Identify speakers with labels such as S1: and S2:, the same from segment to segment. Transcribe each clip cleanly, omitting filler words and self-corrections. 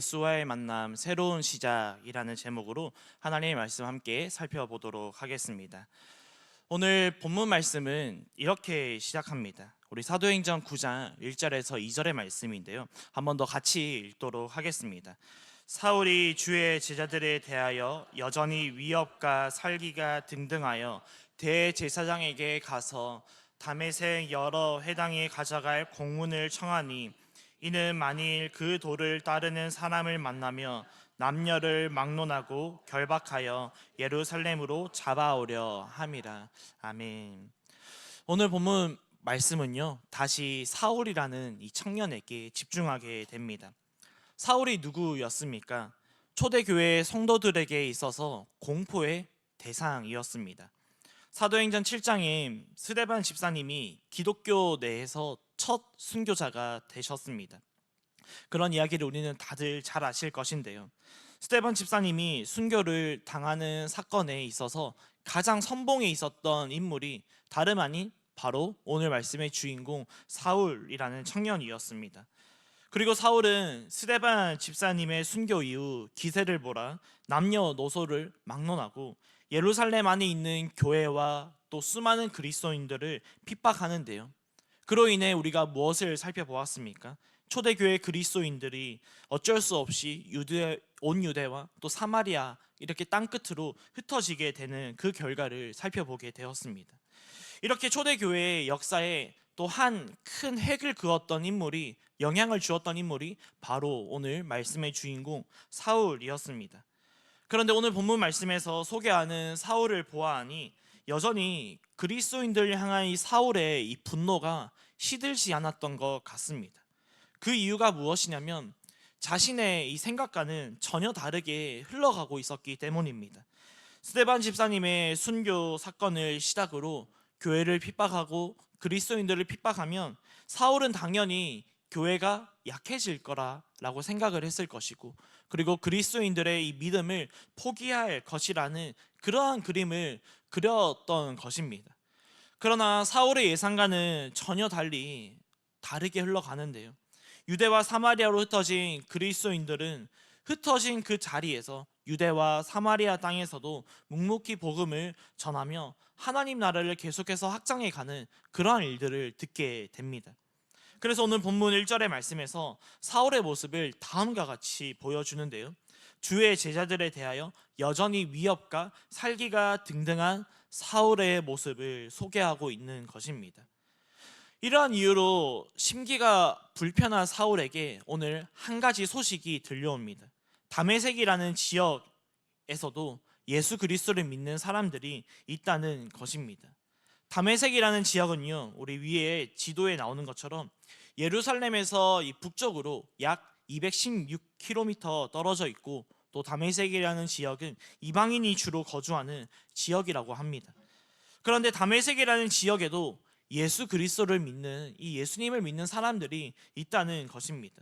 S1: 예수와의 만남 새로운 시작이라는 제목으로 하나님의 말씀 함께 살펴보도록 하겠습니다. 오늘 본문 말씀은 이렇게 시작합니다. 우리 사도행전 9장 1절에서 2절의 말씀인데요. 한 번 더 같이 읽도록 하겠습니다. 사울이 주의 제자들에 대하여 여전히 위협과 살기가 등등하여 대제사장에게 가서 다메섹 여러 회당에 가져갈 공문을 청하니, 이는 만일 그 도를 따르는 사람을 만나며 남녀를 막론하고 결박하여 예루살렘으로 잡아오려 함이라. 아멘. 오늘 본문 말씀은요, 다시 사울이라는 이 청년에게 집중하게 됩니다. 사울이 누구였습니까? 초대교회 성도들에게 있어서 공포의 대상이었습니다. 사도행전 7장에 스데반 집사님이 기독교 내에서 첫 순교자가 되셨습니다. 그런 이야기를 우리는 다들 잘 아실 것인데요. 스데반 집사님이 순교를 당하는 사건에 있어서 가장 선봉에 있었던 인물이 다름 아닌 바로 오늘 말씀의 주인공 사울이라는 청년이었습니다. 그리고 사울은 스데반 집사님의 순교 이후 기세를 보라 남녀노소를 막론하고 예루살렘 안에 있는 교회와 또 수많은 그리스도인들을 핍박하는데요. 그로 인해 우리가 무엇을 살펴보았습니까? 초대교회 그리스도인들이 어쩔 수 없이 온 유대와 또 사마리아 이렇게 땅끝으로 흩어지게 되는 그 결과를 살펴보게 되었습니다. 이렇게 초대교회의 역사에 또 한 큰 획을 그었던 인물이, 영향을 주었던 인물이 바로 오늘 말씀의 주인공 사울이었습니다. 그런데 오늘 본문 말씀에서 소개하는 사울을 보아하니 여전히 그리스도인들 향한 이 사울의 이 분노가 시들지 않았던 것 같습니다. 그 이유가 무엇이냐면 자신의 이 생각과는 전혀 다르게 흘러가고 있었기 때문입니다. 스데반 집사님의 순교 사건을 시작으로 교회를 핍박하고 그리스도인들을 핍박하면 사울은 당연히 교회가 약해질 거라고 생각을 했을 것이고, 그리고 그리스도인들의 이 믿음을 포기할 것이라는 그러한 그림을 그렸던 것입니다. 그러나 사울의 예상과는 전혀 다르게 흘러가는데요. 유대와 사마리아로 흩어진 그리스도인들은 흩어진 그 자리에서 유대와 사마리아 땅에서도 묵묵히 복음을 전하며 하나님 나라를 계속해서 확장해 가는 그러한 일들을 듣게 됩니다. 그래서 오늘 본문 1절의 말씀에서 사울의 모습을 다음과 같이 보여주는데요. 주의 제자들에 대하여 여전히 위협과 살기가 등등한 사울의 모습을 소개하고 있는 것입니다. 이러한 이유로 심기가 불편한 사울에게 오늘 한 가지 소식이 들려옵니다. 다메섹이라는 지역에서도 예수 그리스도를 믿는 사람들이 있다는 것입니다. 다메섹이라는 지역은요, 우리 위에 지도에 나오는 것처럼 예루살렘에서 이 북쪽으로 약 216km 떨어져 있고, 또 다메섹이라는 지역은 이방인이 주로 거주하는 지역이라고 합니다. 그런데 다메섹이라는 지역에도 예수 그리스도를 믿는, 이 예수님을 믿는 사람들이 있다는 것입니다.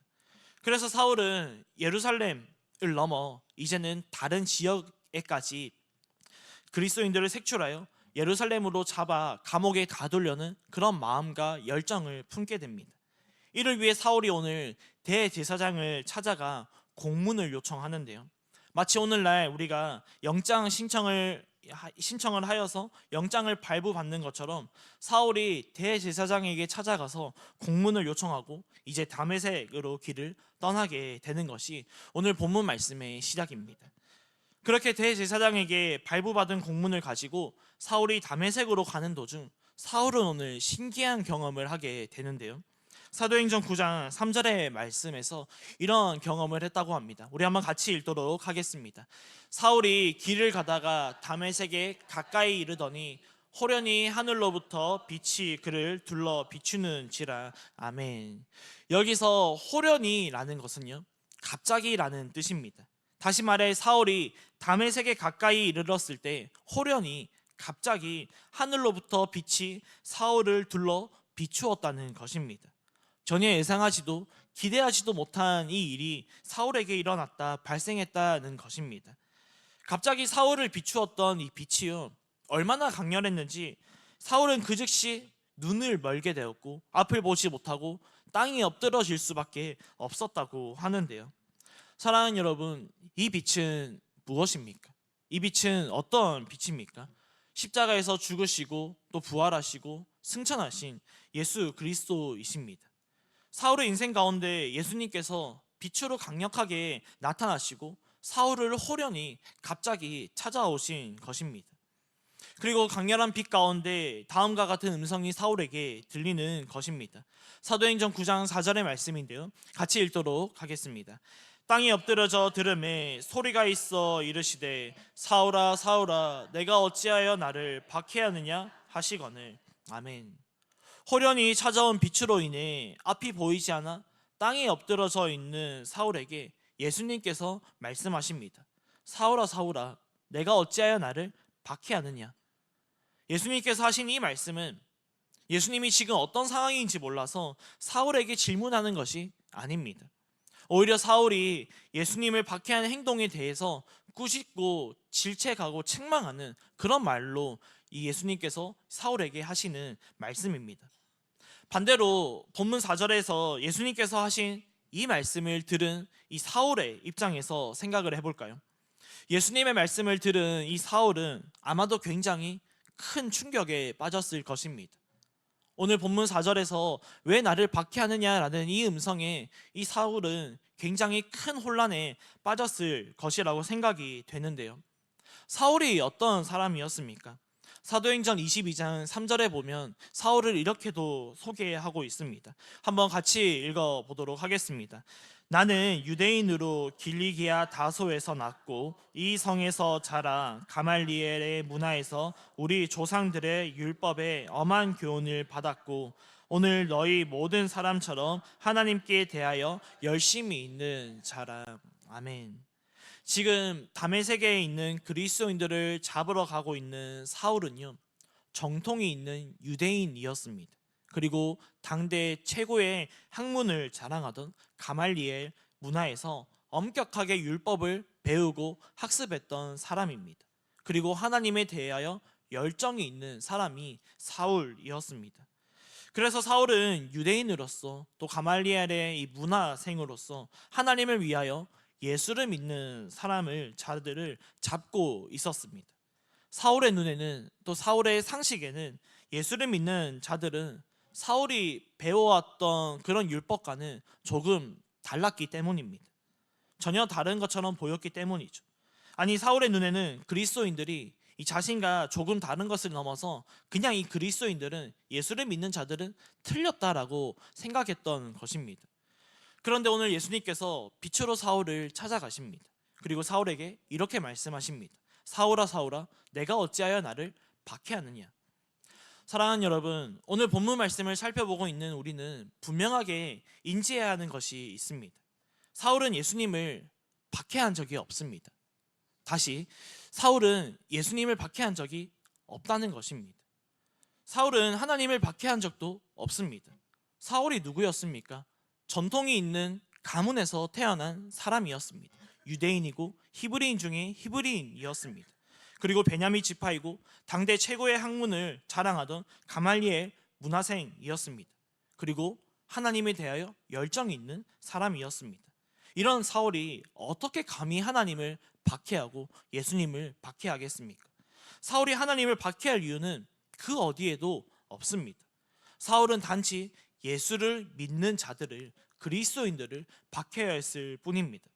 S1: 그래서 사울은 예루살렘을 넘어 이제는 다른 지역에까지 그리스도인들을 색출하여 예루살렘으로 잡아 감옥에 가두려는 그런 마음과 열정을 품게 됩니다. 이를 위해 사울이 오늘 대제사장을 찾아가 공문을 요청하는데요. 마치 오늘날 우리가 영장 신청을 하여서 영장을 발부받는 것처럼 사울이 대제사장에게 찾아가서 공문을 요청하고 이제 다메섹으로 길을 떠나게 되는 것이 오늘 본문 말씀의 시작입니다. 그렇게 대제사장에게 발부받은 공문을 가지고 사울이 다메섹으로 가는 도중 사울은 오늘 신기한 경험을 하게 되는데요. 사도행전 9장 3절의 말씀에서 이런 경험을 했다고 합니다. 우리 한번 같이 읽도록 하겠습니다. 사울이 길을 가다가 다메섹에 가까이 이르더니 호련히 하늘로부터 빛이 그를 둘러 비추는지라. 아멘. 여기서 호련히라는 것은요, 갑자기라는 뜻입니다. 다시 말해 사울이 다메섹에 가까이 이르렀을 때 호련히 갑자기 하늘로부터 빛이 사울을 둘러 비추었다는 것입니다. 전혀 예상하지도 기대하지도 못한 이 일이 사울에게 일어났다, 발생했다는 것입니다. 갑자기 사울을 비추었던 이 빛이요, 얼마나 강렬했는지 사울은 그 즉시 눈을 멀게 되었고 앞을 보지 못하고 땅에 엎드러질 수밖에 없었다고 하는데요. 사랑하는 여러분, 이 빛은 무엇입니까? 이 빛은 어떤 빛입니까? 십자가에서 죽으시고 또 부활하시고 승천하신 예수 그리스도이십니다. 사울의 인생 가운데 예수님께서 빛으로 강력하게 나타나시고 사울을 호련히 갑자기 찾아오신 것입니다. 그리고 강렬한 빛 가운데 다음과 같은 음성이 사울에게 들리는 것입니다. 사도행전 9장 4절의 말씀인데요, 같이 읽도록 하겠습니다. 땅이 엎드려져 들음에 소리가 있어 이르시되 사울아 사울아 내가 어찌하여 나를 박해하느냐 하시거늘. 아멘. 호련히 찾아온 빛으로 인해 앞이 보이지 않아 땅에 엎드러져 있는 사울에게 예수님께서 말씀하십니다. 사울아 사울아 내가 어찌하여 나를 박해하느냐. 예수님께서 하신 이 말씀은 예수님이 지금 어떤 상황인지 몰라서 사울에게 질문하는 것이 아닙니다. 오히려 사울이 예수님을 박해하는 행동에 대해서 꾸짖고 질책하고 책망하는 그런 말로 이 예수님께서 사울에게 하시는 말씀입니다. 반대로 본문 4절에서 예수님께서 하신 이 말씀을 들은 이 사울의 입장에서 생각을 해볼까요? 예수님의 말씀을 들은 이 사울은 아마도 굉장히 큰 충격에 빠졌을 것입니다. 오늘 본문 4절에서 왜 나를 박해하느냐라는 이 음성에 이 사울은 굉장히 큰 혼란에 빠졌을 것이라고 생각이 되는데요. 사울이 어떤 사람이었습니까? 사도행전 22장 3절에 보면 사울을 이렇게도 소개하고 있습니다. 한번 같이 읽어보도록 하겠습니다. 나는 유대인으로 길리기아 다소에서 났고 이 성에서 자라 가말리엘의 문화에서 우리 조상들의 율법에 엄한 교훈을 받았고 오늘 너희 모든 사람처럼 하나님께 대하여 열심히 있는 자라. 아멘. 지금 다메섹에 있는 그리스도인들을 잡으러 가고 있는 사울은요, 정통이 있는 유대인이었습니다. 그리고 당대 최고의 학문을 자랑하던 가말리엘 문화에서 엄격하게 율법을 배우고 학습했던 사람입니다. 그리고 하나님에 대하여 열정이 있는 사람이 사울이었습니다. 그래서 사울은 유대인으로서 또 가말리엘의 이 문화생으로서 하나님을 위하여 예수를 믿는 자들을 잡고 있었습니다. 사울의 눈에는 또 사울의 상식에는 예수를 믿는 자들은 사울이 배워왔던 그런 율법과는 조금 달랐기 때문입니다. 전혀 다른 것처럼 보였기 때문이죠. 아니, 사울의 눈에는 그리스도인들이 이 자신과 조금 다른 것을 넘어서 그냥 이 그리스도인들은, 예수를 믿는 자들은 틀렸다라고 생각했던 것입니다. 그런데 오늘 예수님께서 빛으로 사울을 찾아가십니다. 그리고 사울에게 이렇게 말씀하십니다. 사울아 사울아 내가 어찌하여 나를 박해하느냐. 사랑하는 여러분, 오늘 본문 말씀을 살펴보고 있는 우리는 분명하게 인지해야 하는 것이 있습니다. 사울은 예수님을 박해한 적이 없습니다. 다시, 사울은 예수님을 박해한 적이 없다는 것입니다. 사울은 하나님을 박해한 적도 없습니다. 사울이 누구였습니까? 전통이 있는 가문에서 태어난 사람이었습니다. 유대인이고 히브리인 중에 히브리인이었습니다. 그리고 베냐민 지파이고 당대 최고의 학문을 자랑하던 가말리엘 문화생이었습니다. 그리고 하나님에 대하여 열정이 있는 사람이었습니다. 이런 사울이 어떻게 감히 하나님을 박해하고 예수님을 박해하겠습니까? 사울이 하나님을 박해할 이유는 그 어디에도 없습니다. 사울은 단지 예수를 믿는 자들을, 그리스도인들을 박해해야 했을 뿐입니다.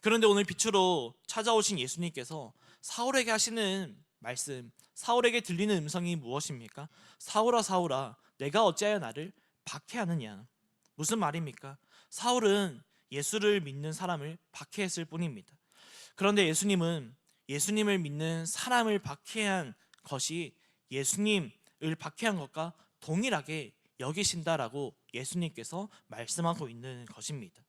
S1: 그런데 오늘 빛으로 찾아오신 예수님께서 사울에게 하시는 말씀, 사울에게 들리는 음성이 무엇입니까? 사울아 사울아 내가 어찌하여 나를 박해하느냐. 무슨 말입니까? 사울은 예수를 믿는 사람을 박해했을 뿐입니다. 그런데 예수님은 예수님을 믿는 사람을 박해한 것이 예수님을 박해한 것과 동일하게 여기신다라고 예수님께서 말씀하고 있는 것입니다.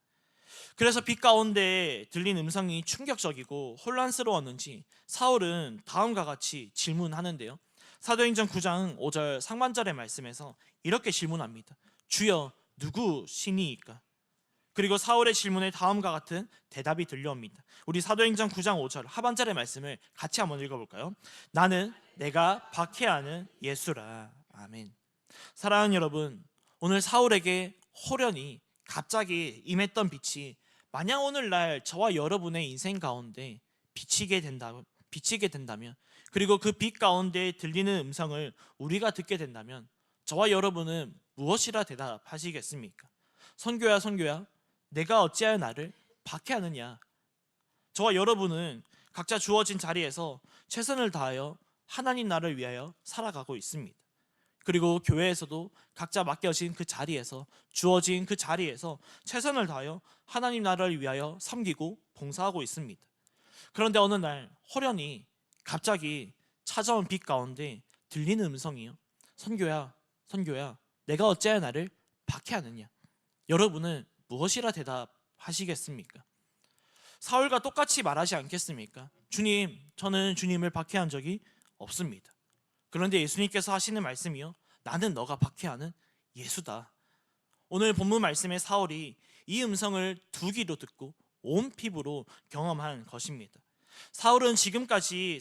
S1: 그래서 빛 가운데 들린 음성이 충격적이고 혼란스러웠는지 사울은 다음과 같이 질문하는데요. 사도행전 9장 5절 상반절의 말씀에서 이렇게 질문합니다. 주여 누구시니이까? 그리고 사울의 질문에 다음과 같은 대답이 들려옵니다. 우리 사도행전 9장 5절 하반절의 말씀을 같이 한번 읽어볼까요? 나는 내가 박해하는 예수라. 아멘. 사랑하는 여러분, 오늘 사울에게 호련히 갑자기 임했던 빛이 만약 오늘날 저와 여러분의 인생 가운데 비치게 된다면, 그리고 그 빛 가운데 들리는 음성을 우리가 듣게 된다면, 저와 여러분은 무엇이라 대답하시겠습니까? 선교야, 선교야, 내가 어찌하여 나를 박해하느냐? 저와 여러분은 각자 주어진 자리에서 최선을 다하여 하나님 나라를 위하여 살아가고 있습니다. 그리고 교회에서도 각자 맡겨진 그 자리에서, 주어진 그 자리에서 최선을 다하여 하나님 나라를 위하여 섬기고 봉사하고 있습니다. 그런데 어느 날 호련히 갑자기 찾아온 빛 가운데 들리는 음성이요, 선교야, 선교야, 내가 어찌하여 나를 박해하느냐? 여러분은 무엇이라 대답하시겠습니까? 사울과 똑같이 말하지 않겠습니까? 주님, 저는 주님을 박해한 적이 없습니다. 그런데 예수님께서 하시는 말씀이요, 나는 너가 박해하는 예수다. 오늘 본문 말씀의 사울이 이 음성을 두 귀로 듣고 온 피부로 경험한 것입니다. 사울은 지금까지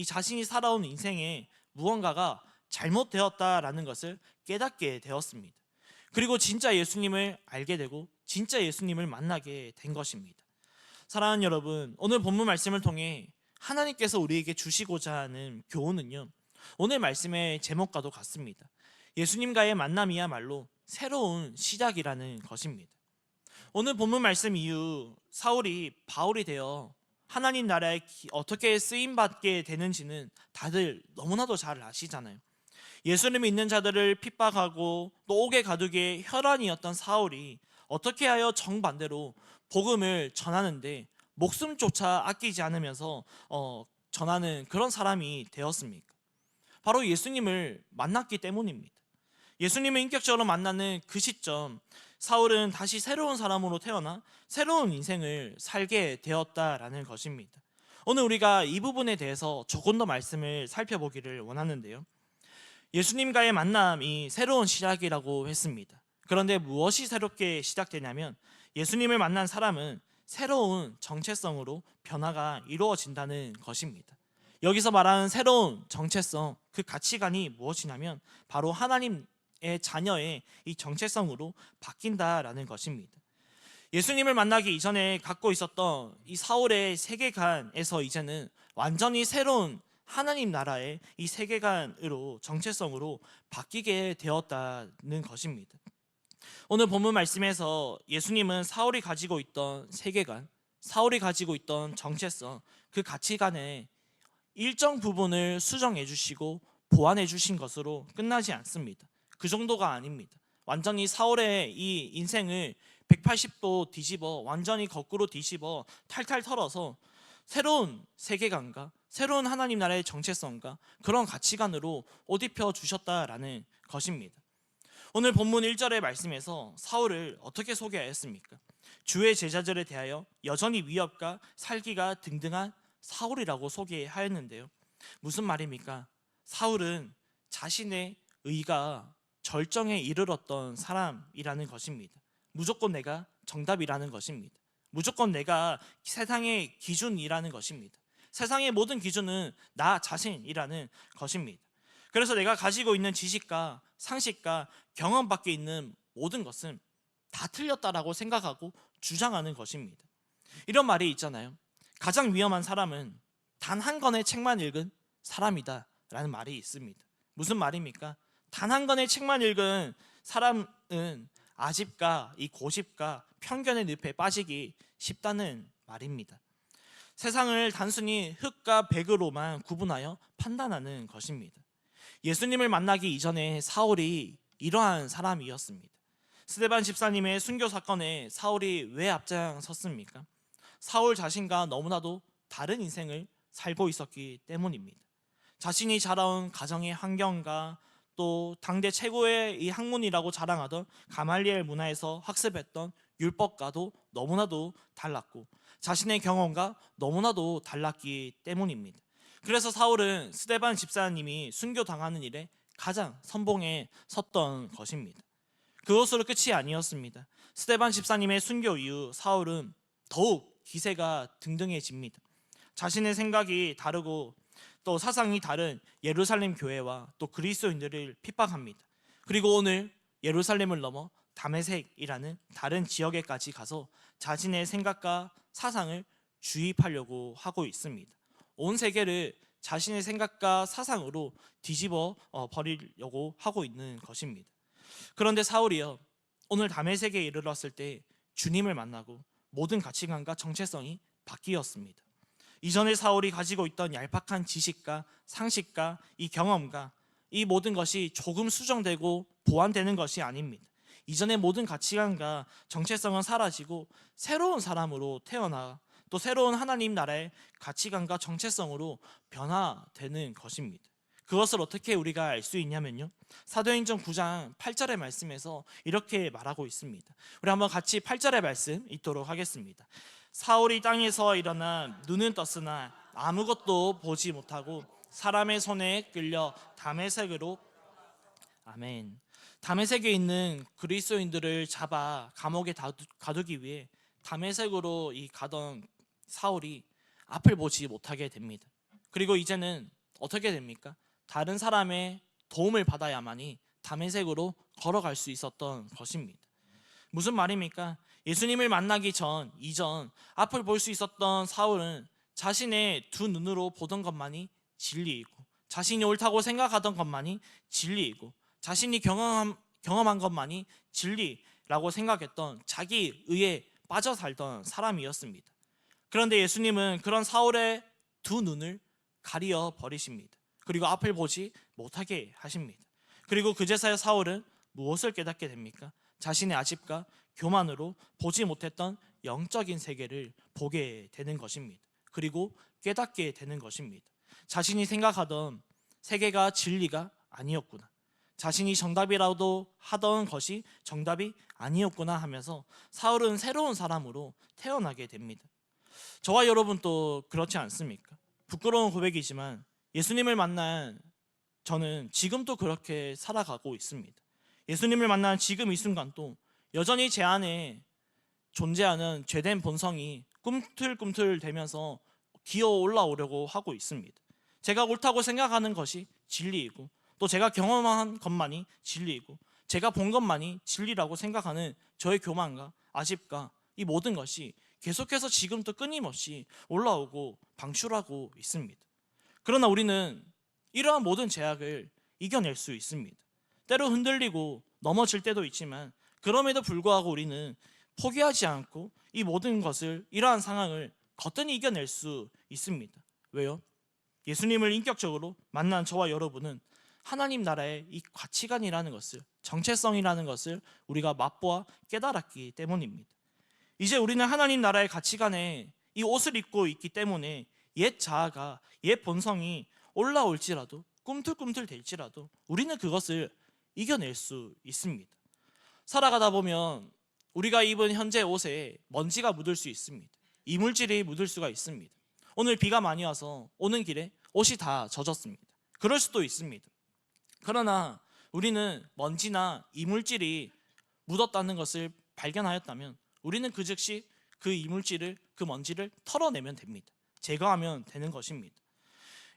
S1: 자신이 살아온 인생에 무언가가 잘못되었다라는 것을 깨닫게 되었습니다. 그리고 진짜 예수님을 알게 되고 진짜 예수님을 만나게 된 것입니다. 사랑하는 여러분, 오늘 본문 말씀을 통해 하나님께서 우리에게 주시고자 하는 교훈은요, 오늘 말씀의 제목과도 같습니다. 예수님과의 만남이야말로 새로운 시작이라는 것입니다. 오늘 본문 말씀 이후 사울이 바울이 되어 하나님 나라에 어떻게 쓰임받게 되는지는 다들 너무나도 잘 아시잖아요. 예수를 믿는 자들을 핍박하고 또 옥에 가두기에 혈안이었던 사울이 어떻게 하여 정반대로 복음을 전하는데 목숨조차 아끼지 않으면서 전하는 그런 사람이 되었습니까? 바로 예수님을 만났기 때문입니다. 예수님을 인격적으로 만나는 그 시점, 사울은 다시 새로운 사람으로 태어나 새로운 인생을 살게 되었다라는 것입니다. 오늘 우리가 이 부분에 대해서 조금 더 말씀을 살펴보기를 원하는데요, 예수님과의 만남이 새로운 시작이라고 했습니다. 그런데 무엇이 새롭게 시작되냐면, 예수님을 만난 사람은 새로운 정체성으로 변화가 이루어진다는 것입니다. 여기서 말하는 새로운 정체성, 그 가치관이 무엇이냐면 바로 하나님의 자녀의 이 정체성으로 바뀐다라는 것입니다. 예수님을 만나기 이전에 갖고 있었던 이 사울의 세계관에서 이제는 완전히 새로운 하나님 나라의 이 세계관으로, 정체성으로 바뀌게 되었다는 것입니다. 오늘 본문 말씀에서 예수님은 사울이 가지고 있던 세계관, 사울이 가지고 있던 정체성, 그 가치관의 일정 부분을 수정해 주시고 보완해 주신 것으로 끝나지 않습니다. 그 정도가 아닙니다. 완전히 사울의 이 인생을 180도 뒤집어, 완전히 거꾸로 뒤집어 탈탈 털어서 새로운 세계관과 새로운 하나님 나라의 정체성과 그런 가치관으로 옷 입혀 주셨다라는 것입니다. 오늘 본문 1절의 말씀에서 사울을 어떻게 소개하였습니까? 주의 제자들에 대하여 여전히 위협과 살기가 등등한 사울이라고 소개하였는데요, 무슨 말입니까? 사울은 자신의 의가 절정에 이르렀던 사람이라는 것입니다. 무조건 내가 정답이라는 것입니다. 무조건 내가 세상의 기준이라는 것입니다. 세상의 모든 기준은 나 자신이라는 것입니다. 그래서 내가 가지고 있는 지식과 상식과 경험밖에 있는 모든 것은 다 틀렸다라고 생각하고 주장하는 것입니다. 이런 말이 있잖아요. 가장 위험한 사람은 단 한 권의 책만 읽은 사람이다 라는 말이 있습니다. 무슨 말입니까? 단 한 권의 책만 읽은 사람은 아집과 이 고집과 편견의 늪에 빠지기 쉽다는 말입니다. 세상을 단순히 흙과 백으로만 구분하여 판단하는 것입니다. 예수님을 만나기 이전에 사울이 이러한 사람이었습니다. 스데반 집사님의 순교 사건에 사울이 왜 앞장섰습니까? 사울 자신과 너무나도 다른 인생을 살고 있었기 때문입니다. 자신이 자라온 가정의 환경과 또 당대 최고의 이 학문이라고 자랑하던 가말리엘 문화에서 학습했던 율법과도 너무나도 달랐고 자신의 경험과 너무나도 달랐기 때문입니다. 그래서 사울은 스데반 집사님이 순교당하는 일에 가장 선봉에 섰던 것입니다. 그것으로 끝이 아니었습니다. 스데반 집사님의 순교 이후 사울은 더욱 기세가 등등해집니다. 자신의 생각이 다르고 또 사상이 다른 예루살렘 교회와 또 그리스도인들을 핍박합니다. 그리고 오늘 예루살렘을 넘어 다메섹이라는 다른 지역에까지 가서 자신의 생각과 사상을 주입하려고 하고 있습니다. 온 세계를 자신의 생각과 사상으로 뒤집어 버리려고 하고 있는 것입니다. 그런데 사울이요, 오늘 다메섹에 이르렀을 때 주님을 만나고 모든 가치관과 정체성이 바뀌었습니다. 이전에 사울이 가지고 있던 얄팍한 지식과 상식과 이 경험과 이 모든 것이 조금 수정되고 보완되는 것이 아닙니다. 이전의 모든 가치관과 정체성은 사라지고 새로운 사람으로 태어나 또 새로운 하나님 나라의 가치관과 정체성으로 변화되는 것입니다. 그것을 어떻게 우리가 알 수 있냐면요, 사도행전 9장 8절의 말씀에서 이렇게 말하고 있습니다. 우리 한번 같이 8절의 말씀 읽도록 하겠습니다. 사울이 땅에서 일어나 눈은 떴으나 아무것도 보지 못하고 사람의 손에 끌려 다메섹으로, 아멘. 다메섹에 있는 그리스도인들을 잡아 감옥에 가두기 위해 다메섹으로 가던 사울이 앞을 보지 못하게 됩니다. 그리고 이제는 어떻게 됩니까? 다른 사람의 도움을 받아야만이 다메섹으로 걸어갈 수 있었던 것입니다. 무슨 말입니까? 예수님을 만나기 이전 앞을 볼 수 있었던 사울은 자신의 두 눈으로 보던 것만이 진리이고, 자신이 옳다고 생각하던 것만이 진리이고, 자신이 경험한 것만이 진리라고 생각했던 자기 의에 빠져 살던 사람이었습니다. 그런데 예수님은 그런 사울의 두 눈을 가리어 버리십니다. 그리고 앞을 보지 못하게 하십니다. 그리고 그제서야 사울은 무엇을 깨닫게 됩니까? 자신의 아집과 교만으로 보지 못했던 영적인 세계를 보게 되는 것입니다. 그리고 깨닫게 되는 것입니다. 자신이 생각하던 세계가 진리가 아니었구나, 자신이 정답이라도 하던 것이 정답이 아니었구나 하면서 사울은 새로운 사람으로 태어나게 됩니다. 저와 여러분도 그렇지 않습니까? 부끄러운 고백이지만 예수님을 만난 저는 지금도 그렇게 살아가고 있습니다. 예수님을 만난 지금 이 순간도 여전히 제 안에 존재하는 죄된 본성이 꿈틀꿈틀대면서 기어 올라오려고 하고 있습니다. 제가 옳다고 생각하는 것이 진리이고, 또 제가 경험한 것만이 진리이고, 제가 본 것만이 진리라고 생각하는 저의 교만과 아집과 이 모든 것이 계속해서 지금도 끊임없이 올라오고 방출하고 있습니다. 그러나 우리는 이러한 모든 제약을 이겨낼 수 있습니다. 때로 흔들리고 넘어질 때도 있지만 그럼에도 불구하고 우리는 포기하지 않고 이 모든 것을, 이러한 상황을 거뜬히 이겨낼 수 있습니다. 왜요? 예수님을 인격적으로 만난 저와 여러분은 하나님 나라의 이 가치관이라는 것을, 정체성이라는 것을 우리가 맛보아 깨달았기 때문입니다. 이제 우리는 하나님 나라의 가치관에 이 옷을 입고 있기 때문에 옛 자아가, 옛 본성이 올라올지라도, 꿈틀꿈틀 될지라도 우리는 그것을 이겨낼 수 있습니다. 살아가다 보면 우리가 입은 현재 옷에 먼지가 묻을 수 있습니다. 이물질이 묻을 수가 있습니다. 오늘 비가 많이 와서 오는 길에 옷이 다 젖었습니다. 그럴 수도 있습니다. 그러나 우리는 먼지나 이물질이 묻었다는 것을 발견하였다면 우리는 그 즉시 그 이물질을, 그 먼지를 털어내면 됩니다. 제거하면 되는 것입니다.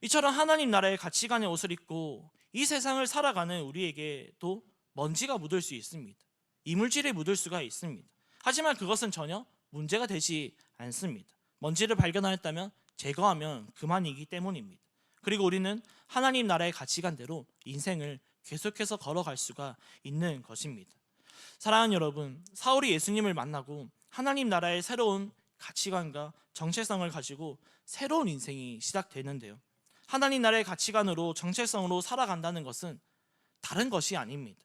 S1: 이처럼 하나님 나라의 가치관의 옷을 입고 이 세상을 살아가는 우리에게도 먼지가 묻을 수 있습니다. 이물질이 묻을 수가 있습니다. 하지만 그것은 전혀 문제가 되지 않습니다. 먼지를 발견하였다면 제거하면 그만이기 때문입니다. 그리고 우리는 하나님 나라의 가치관대로 인생을 계속해서 걸어갈 수가 있는 것입니다. 사랑하는 여러분, 사울이 예수님을 만나고 하나님 나라의 새로운 가치관과 정체성을 가지고 새로운 인생이 시작되는데요, 하나님 나라의 가치관으로, 정체성으로 살아간다는 것은 다른 것이 아닙니다.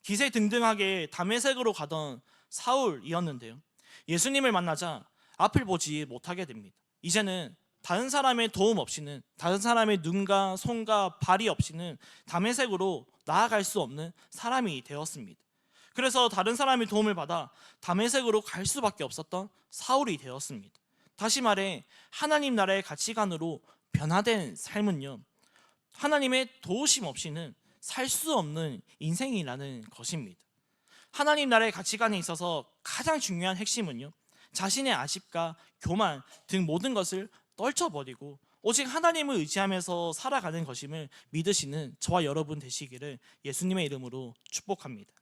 S1: 기세등등하게 다메섹으로 가던 사울이었는데요, 예수님을 만나자 앞을 보지 못하게 됩니다. 이제는 다른 사람의 도움 없이는, 다른 사람의 눈과 손과 발이 없이는 다메섹으로 나아갈 수 없는 사람이 되었습니다. 그래서 다른 사람의 도움을 받아 다메섹으로 갈 수밖에 없었던 사울이 되었습니다. 다시 말해 하나님 나라의 가치관으로 변화된 삶은요, 하나님의 도우심 없이는 살 수 없는 인생이라는 것입니다. 하나님 나라의 가치관에 있어서 가장 중요한 핵심은요, 자신의 아십과 교만 등 모든 것을 떨쳐버리고 오직 하나님을 의지하면서 살아가는 것임을 믿으시는 저와 여러분 되시기를 예수님의 이름으로 축복합니다.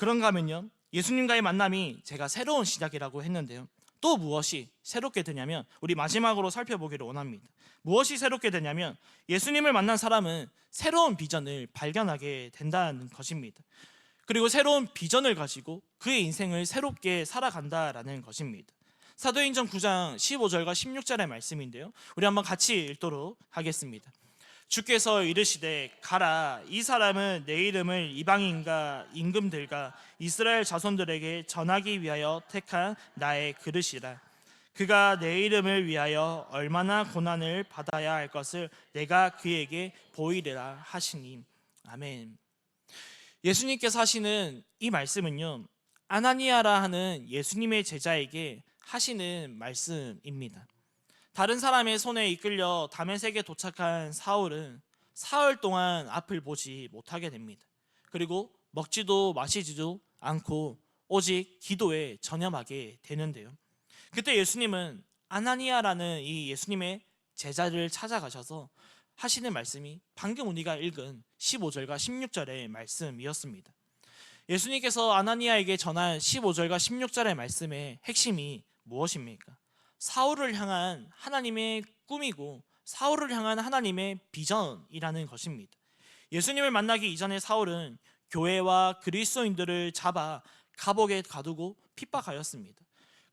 S1: 그런가 하면요, 예수님과의 만남이 제가 새로운 시작이라고 했는데요, 또 무엇이 새롭게 되냐면 우리 마지막으로 살펴보기를 원합니다. 무엇이 새롭게 되냐면 예수님을 만난 사람은 새로운 비전을 발견하게 된다는 것입니다. 그리고 새로운 비전을 가지고 그의 인생을 새롭게 살아간다라는 것입니다. 사도행전 9장 15절과 16절의 말씀인데요, 우리 한번 같이 읽도록 하겠습니다. 주께서 이르시되 가라, 이 사람은 내 이름을 이방인과 임금들과 이스라엘 자손들에게 전하기 위하여 택한 나의 그릇이라. 그가 내 이름을 위하여 얼마나 고난을 받아야 할 것을 내가 그에게 보이리라 하시니. 아멘. 예수님께서 하시는 이 말씀은요, 아나니아라 하는 예수님의 제자에게 하시는 말씀입니다. 다른 사람의 손에 이끌려 다메섹에 도착한 사울은 사흘 동안 앞을 보지 못하게 됩니다. 그리고 먹지도 마시지도 않고 오직 기도에 전념하게 되는데요, 그때 예수님은 아나니아라는 이 예수님의 제자를 찾아가셔서 하시는 말씀이 방금 우리가 읽은 15절과 16절의 말씀이었습니다. 예수님께서 아나니아에게 전한 15절과 16절의 말씀의 핵심이 무엇입니까? 사울을 향한 하나님의 꿈이고 사울을 향한 하나님의 비전이라는 것입니다. 예수님을 만나기 이전에 사울은 교회와 그리스도인들을 잡아 감옥에 가두고 핍박하였습니다.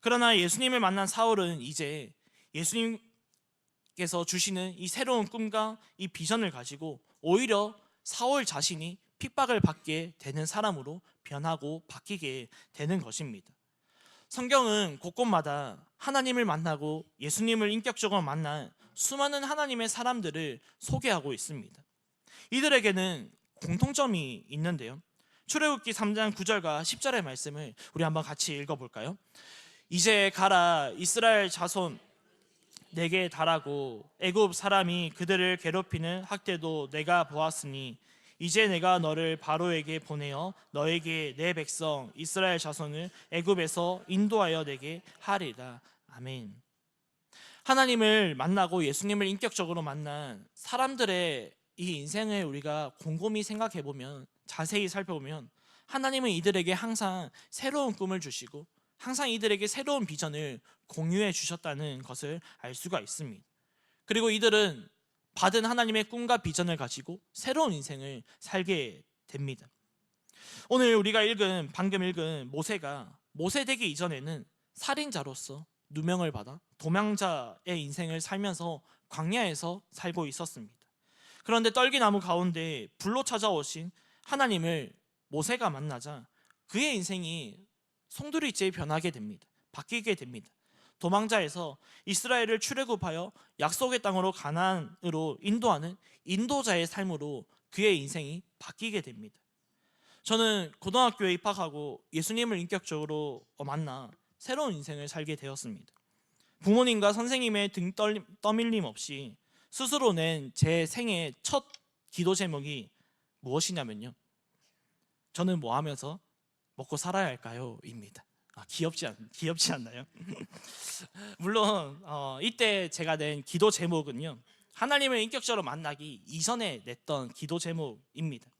S1: 그러나 예수님을 만난 사울은 이제 예수님께서 주시는 이 새로운 꿈과 이 비전을 가지고 오히려 사울 자신이 핍박을 받게 되는 사람으로 변하고 바뀌게 되는 것입니다. 성경은 곳곳마다 하나님을 만나고 예수님을 인격적으로 만난 수많은 하나님의 사람들을 소개하고 있습니다. 이들에게는 공통점이 있는데요, 출애굽기 3장 9절과 10절의 말씀을 우리 한번 같이 읽어볼까요? 이제 가라, 이스라엘 자손 내게 달하고 애굽 사람이 그들을 괴롭히는 학대도 내가 보았으니 이제 내가 너를 바로에게 보내어 너에게 내 백성 이스라엘 자손을 애굽에서 인도하여 내게 하리라. 아멘. 하나님을 만나고 예수님을 인격적으로 만난 사람들의 이 인생을 우리가 곰곰이 생각해 보면, 자세히 살펴보면 하나님은 이들에게 항상 새로운 꿈을 주시고 항상 이들에게 새로운 비전을 공유해 주셨다는 것을 알 수가 있습니다. 그리고 이들은 받은 하나님의 꿈과 비전을 가지고 새로운 인생을 살게 됩니다. 오늘 우리가 방금 읽은 모세가 모세 되기 이전에는 살인자로서 누명을 받아 도망자의 인생을 살면서 광야에서 살고 있었습니다. 그런데 떨기나무 가운데 불로 찾아오신 하나님을 모세가 만나자 그의 인생이 송두리째 변하게 됩니다. 바뀌게 됩니다. 도망자에서 이스라엘을 출애굽하여 약속의 땅으로 가나안으로 인도하는 인도자의 삶으로 그의 인생이 바뀌게 됩니다. 저는 고등학교에 입학하고 예수님을 인격적으로 만나 새로운 인생을 살게 되었습니다. 부모님과 선생님의 등 떠밀림 없이 스스로 낸 제 생애 첫 기도 제목이 무엇이냐면요, 저는 뭐 하면서 먹고 살아야 할까요? 입니다. 귀엽지 않나요? 물론 이때 제가 낸 기도 제목은요, 하나님을 인격적으로 만나기 이전에 냈던 기도 제목입니다.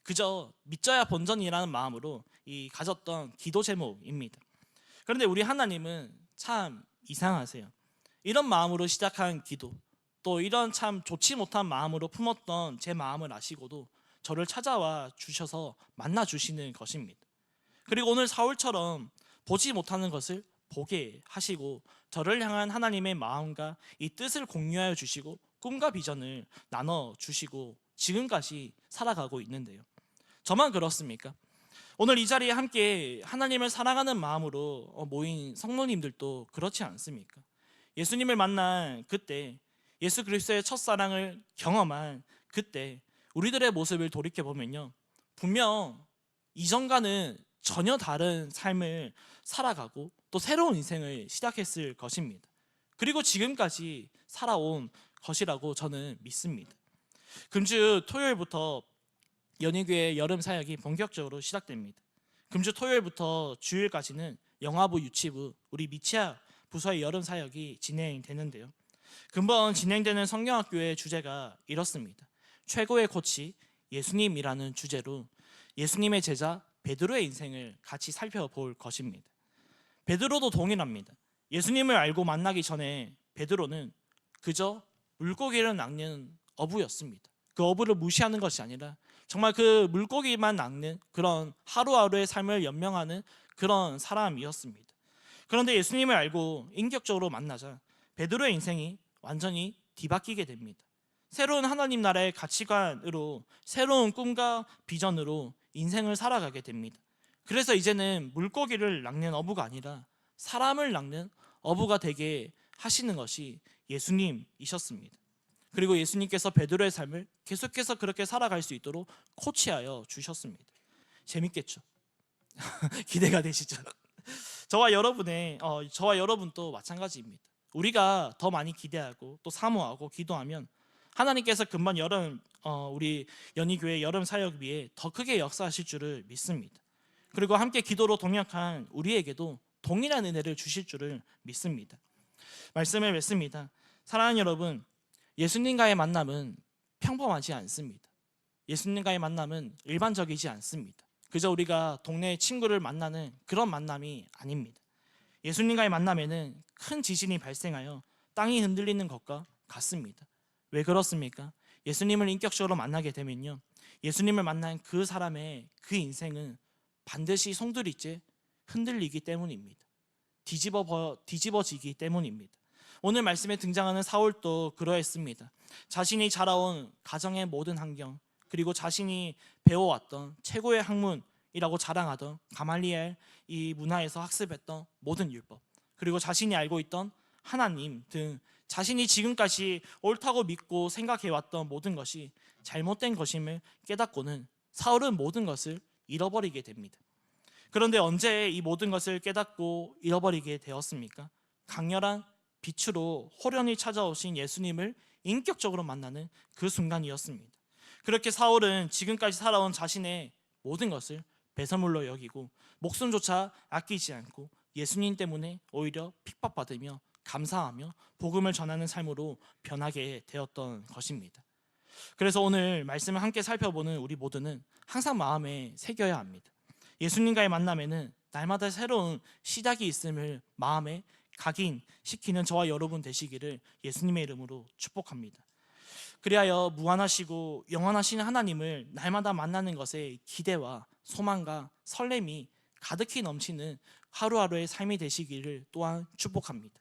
S1: 그저 믿져야 본전이라는 마음으로 가졌던 기도 제목입니다. 그런데 우리 하나님은 참 이상하세요. 이런 마음으로 시작한 기도, 또 이런 참 좋지 못한 마음으로 품었던 제 마음을 아시고도 저를 찾아와 주셔서 만나 주시는 것입니다. 그리고 오늘 사울처럼 보지 못하는 것을 보게 하시고 저를 향한 하나님의 마음과 이 뜻을 공유하여 주시고 꿈과 비전을 나눠 주시고 지금까지 살아가고 있는데요, 저만 그렇습니까? 오늘 이 자리에 함께 하나님을 사랑하는 마음으로 모인 성도님들도 그렇지 않습니까? 예수님을 만난 그때, 예수 그리스도의 첫사랑을 경험한 그때 우리들의 모습을 돌이켜보면요, 분명 이전과는 전혀 다른 삶을 살아가고 또 새로운 인생을 시작했을 것입니다. 그리고 지금까지 살아온 것이라고 저는 믿습니다. 금주 토요일부터 연희교회 여름 사역이 본격적으로 시작됩니다. 금주 토요일부터 주일까지는 영화부, 유치부, 우리 미치아 부서의 여름 사역이 진행되는데요, 금번 진행되는 성경학교의 주제가 이렇습니다. 최고의 코치 예수님이라는 주제로 예수님의 제자 베드로의 인생을 같이 살펴볼 것입니다. 베드로도 동일합니다. 예수님을 알고 만나기 전에 베드로는 그저 물고기를 낚는 어부였습니다. 그 어부를 무시하는 것이 아니라 정말 그 물고기만 낚는 그런 하루하루의 삶을 연명하는 그런 사람이었습니다. 그런데 예수님을 알고 인격적으로 만나자 베드로의 인생이 완전히 뒤바뀌게 됩니다. 새로운 하나님 나라의 가치관으로 새로운 꿈과 비전으로 인생을 살아가게 됩니다. 그래서 이제는 물고기를 낚는 어부가 아니라 사람을 낚는 어부가 되게 하시는 것이 예수님이셨습니다. 그리고 예수님께서 베드로의 삶을 계속해서 그렇게 살아갈 수 있도록 코치하여 주셨습니다. 재밌겠죠? 기대가 되시죠? 저와 여러분도 마찬가지입니다. 우리가 더 많이 기대하고 또 사모하고 기도하면 하나님께서 금방 우리 연희교회 여름 사역 위에 더 크게 역사하실 줄을 믿습니다. 그리고 함께 기도로 동역한 우리에게도 동일한 은혜를 주실 줄을 믿습니다. 말씀을 맺습니다. 사랑하는 여러분, 예수님과의 만남은 평범하지 않습니다. 예수님과의 만남은 일반적이지 않습니다. 그저 우리가 동네 친구를 만나는 그런 만남이 아닙니다. 예수님과의 만남에는 큰 지진이 발생하여 땅이 흔들리는 것과 같습니다. 왜 그렇습니까? 예수님을 인격적으로 만나게 되면요, 예수님을 만난 그 사람의 그 인생은 반드시 송두리째 흔들리기 때문입니다. 뒤집어지기 때문입니다. 오늘 말씀에 등장하는 사울도 그러했습니다. 자신이 자라온 가정의 모든 환경, 그리고 자신이 배워왔던 최고의 학문이라고 자랑하던 가말리엘 이 문화에서 학습했던 모든 율법, 그리고 자신이 알고 있던 하나님 등 자신이 지금까지 옳다고 믿고 생각해왔던 모든 것이 잘못된 것임을 깨닫고는 사울은 모든 것을 잃어버리게 됩니다. 그런데 언제 이 모든 것을 깨닫고 잃어버리게 되었습니까? 강렬한 빛으로 호련히 찾아오신 예수님을 인격적으로 만나는 그 순간이었습니다. 그렇게 사울은 지금까지 살아온 자신의 모든 것을 배설물로 여기고 목숨조차 아끼지 않고 예수님 때문에 오히려 핍박받으며 감사하며 복음을 전하는 삶으로 변하게 되었던 것입니다. 그래서 오늘 말씀을 함께 살펴보는 우리 모두는 항상 마음에 새겨야 합니다. 예수님과의 만남에는 날마다 새로운 시작이 있음을 마음에 각인시키는 저와 여러분 되시기를 예수님의 이름으로 축복합니다. 그리하여 무한하시고 영원하신 하나님을 날마다 만나는 것에 기대와 소망과 설렘이 가득히 넘치는 하루하루의 삶이 되시기를 또한 축복합니다.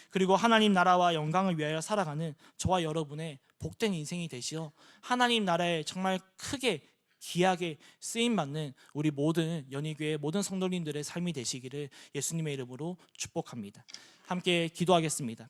S1: 그리고 하나님 나라와 영광을 위하여 살아가는 저와 여러분의 복된 인생이 되시어 하나님 나라에 정말 크게 귀하게 쓰임받는 우리 모든 연희교회 모든 성도님들의 삶이 되시기를 예수님의 이름으로 축복합니다. 함께 기도하겠습니다.